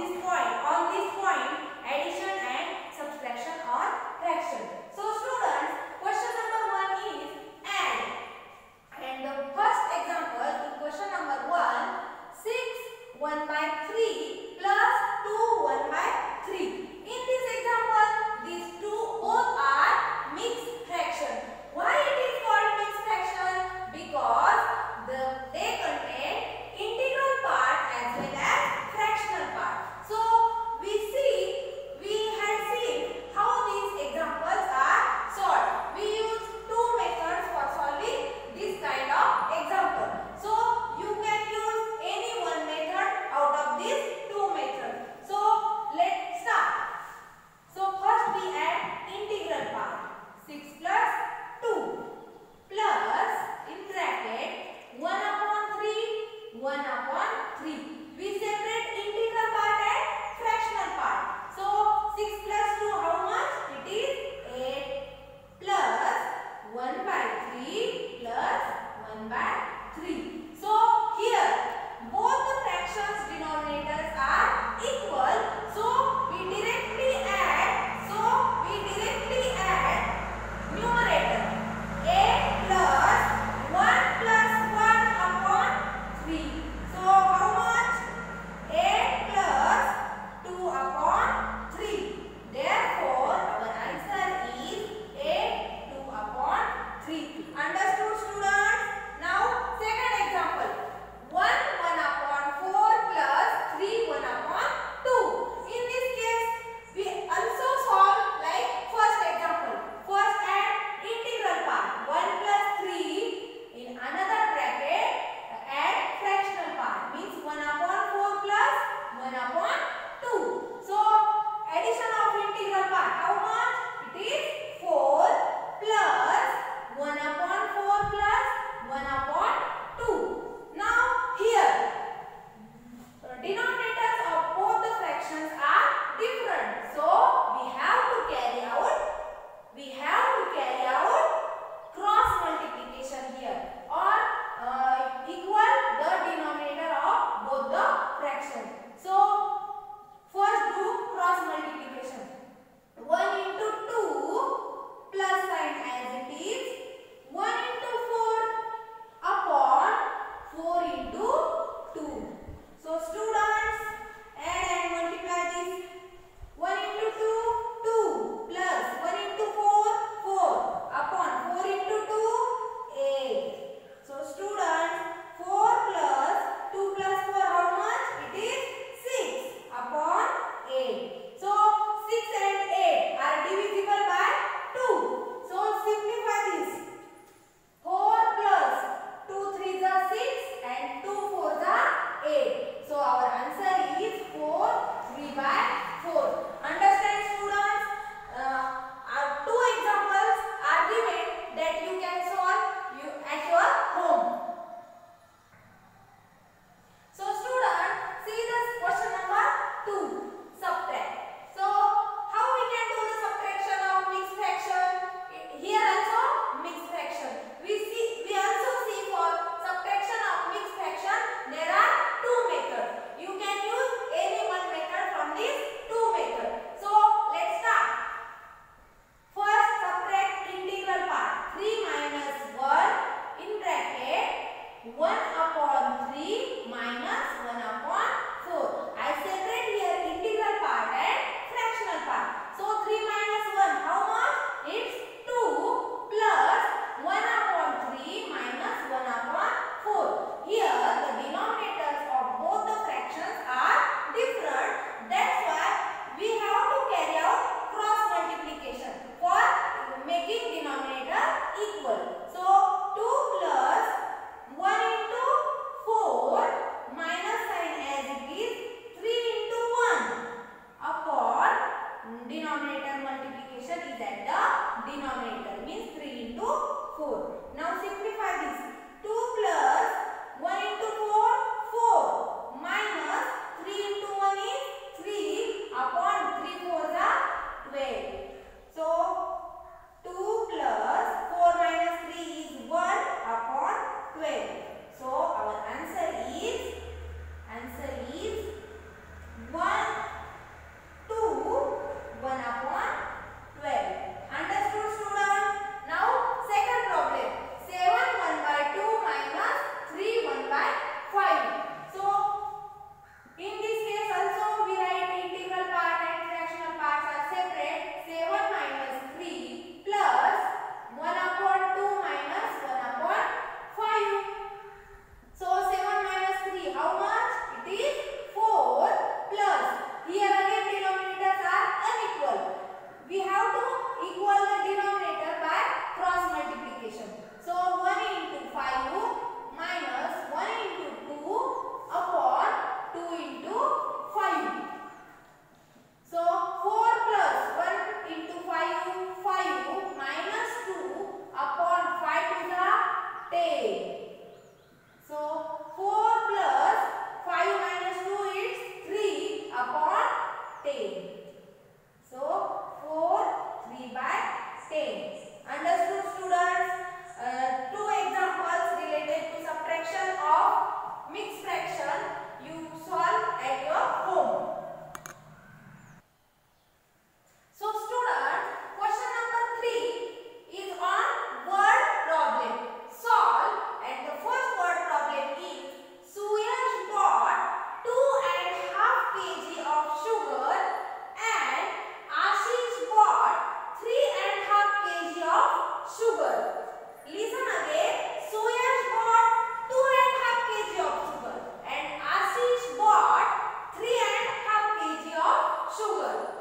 point addition and subtraction or fraction. So students, question number 1 is add. And the first example in question number 1, 6 1 by 3 plus 2 1 by 3. In this example, these two both are mixed fraction. Why it is called mixed fraction? Because they contain integral part as well as fractional part. So we had seen how these examples are solved. We use two methods for solving this kind of example. So you can use any one method out of these two methods. So let's start. So first we add integral part. 6 plus 2 plus in bracket 1 upon 3 1 upon 3. We separate integral part and fractional part. So 6 plus 2 how much? It is 8 plus 1 by 3 plus 1 by 3. So here both the fractions denominators are equal. So we directly add numerator 8 plus 1 plus 1 upon 3. So how much? 8 plus 2 upon 3. Therefore our answer is 8 2 upon 3. Understood students? Now second example, 1 1 upon 4 plus 3 1 upon 2. In this case we also solve like first example. First add integral part 1 plus 3, in another bracket add fractional part, means 1 upon 4 plus 1 upon 2. So addition of integral part how much? It is 4 plus 1 upon 4 plus 1 upon 2. Now here denominators of both the fractions are different. So we have to carry out cross multiplication here, or equal the denominator of both the fractions. So first do cross multiplication. 1 into 2 plus sign as it is 1 into 4 upon 4 into 2. So students, add and multiply this. 1 into 2 plus 1 into 4 upon 4 into 2 8. So students, 4 plus 2 plus 4 how much? It is 6 upon 8. So 6 and 8 are divisible by 2. So simplify this. 4 plus 2 3s are 6 and 2 4s are 8. So our answer is 4 3 by 4. Understand students? Two examples are given that you can solve at your home. So students, see this question number 2, subtract. So how we can do the subtraction of mixed fraction? Here also mixed fraction. We also see for subtraction of mixed fraction there are two methods. You can use any one method from these two methods. So let's start. First subtract integral part. 3 minus 1 in bracket 1 upon 3 minus 1 upon 4. I separate here integral part and fractional part. So 3 minus 1 how much? It's 2 plus 1 upon 3 minus 1 upon 4. Here the denominators of both the fractions are different. That's why we have to carry out cross multiplication for making denominator equal. So 2 plus 1 into 4 minus sign as it is 3 into 1 upon denominator multiplication is at the denominator, means 3 into 4. Now simplify this. 2 plus 1 into 4 minus 3 into 1 is 3 upon 3 4s are 12. So 2 plus 4 minus 3 is 1 upon 12. So our answer is 1 sugar.